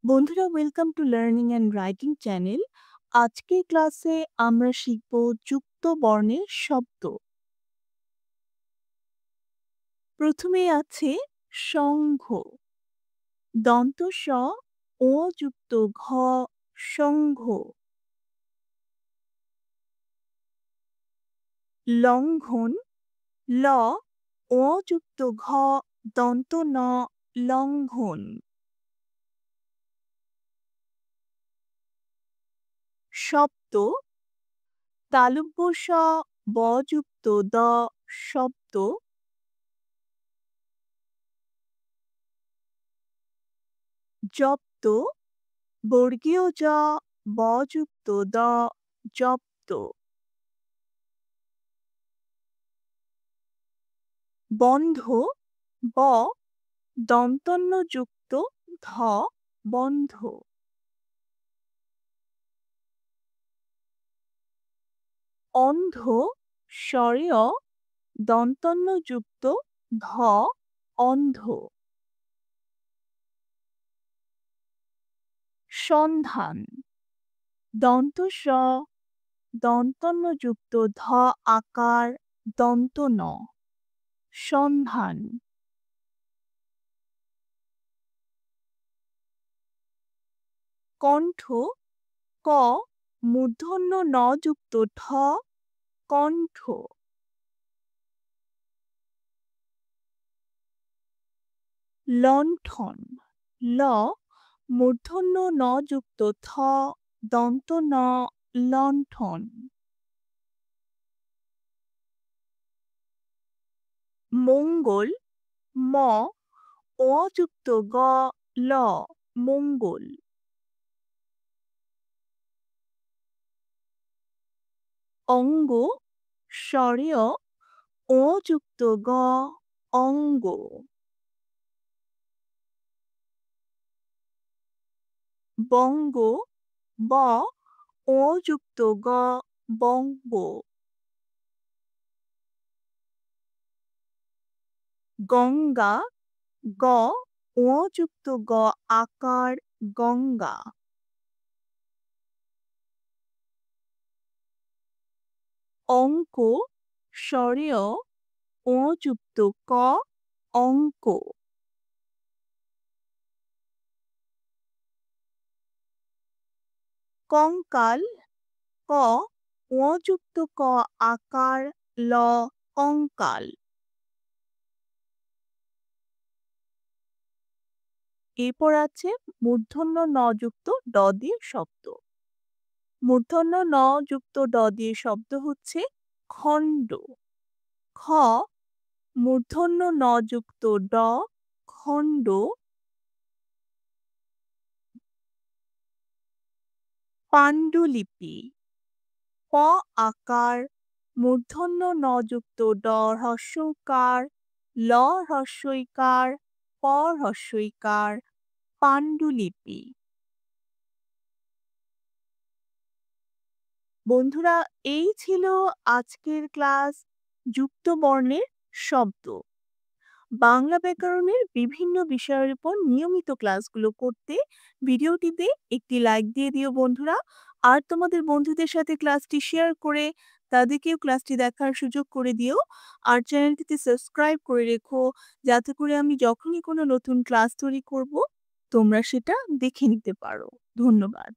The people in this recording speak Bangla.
বন্ধুরা, welcome to learning and writing channel. আজকের ক্লাসে আমরা শিখব যুক্ত বর্ণের শব্দ। প্রথমে আছে সংঘ। দন্ত স ও যুক্ত ঘ, সংঘ। লঙ্ঘন, ল ও যুক্ত ঘ, দন্ত ন, লঙ্ঘন। শব্দ, তালব্য স ব যুক্ত দ, শব্দ। জব্দ, বর্গীয় জ ব যুক্ত দ, জব্দ। বন্ধ, ব দন্তন্য যুক্ত ধ, বন্ধ। অন্ধ, স্বরেয় দন্তন্য যুক্ত ধ, অন্ধ। সন্ধান, দন্ত স দন্তন্য যুক্ত ধ আকার, দন্ত ন, সন্ধান। কণ্ঠ, ক মূর্ধন্য ন যুক্ত ঠ, কণ্ঠ। লণ্ঠন, ল মূর্ধন্য ন যুক্ত থ, দন্ত ন, লণ্ঠন। মঙ্গল, ম অ যুক্ত গ, ল, মঙ্গল। অঙ্গ, স্বরেয় ও যুক্ত গ, অঙ্গ। বঙ্গ, ব ও যুক্ত গ, বঙ্গ। গঙ্গা, গ ও যুক্ত গ আকার, গঙ্গা। অঙ্ক, স্বরেয় ও যুক্ত ক, অঙ্ক। কঙ্কাল, ক ও যুক্ত ক আকার, ল, কঙ্কাল। এরপর আছে মূর্ধন্য ন যুক্ত ড দিয়ে শব্দ। মূর্ধন্য ন যুক্ত ড দিয়ে শব্দ হচ্ছে খণ্ড। খ মূর্ধন্য ন যুক্ত ড, খণ্ড। পাণ্ডুলিপি, প আকার মূর্ধন্য ন যুক্ত ড হ্রস্বকার, ল হ্রস্বইকার, প হ্রস্বইকার, পাণ্ডুলিপি। বন্ধুরা, এই ছিল আজকের ক্লাস যুক্ত বর্ণের শব্দ। বাংলা ব্যাকরণের বিভিন্ন বিষয়ের উপর নিয়মিত ক্লাসগুলো করতে ভিডিওটিতে একটি লাইক দিয়ে দিও বন্ধুরা। আর তোমাদের বন্ধুদের সাথে ক্লাসটি শেয়ার করে তাদেরকেও ক্লাসটি দেখার সুযোগ করে দিও। আর চ্যানেলটিতে সাবস্ক্রাইব করে রেখো, যাতে করে আমি যখনই কোনো নতুন ক্লাস তৈরি করব তোমরা সেটা দেখে নিতে পারো। ধন্যবাদ।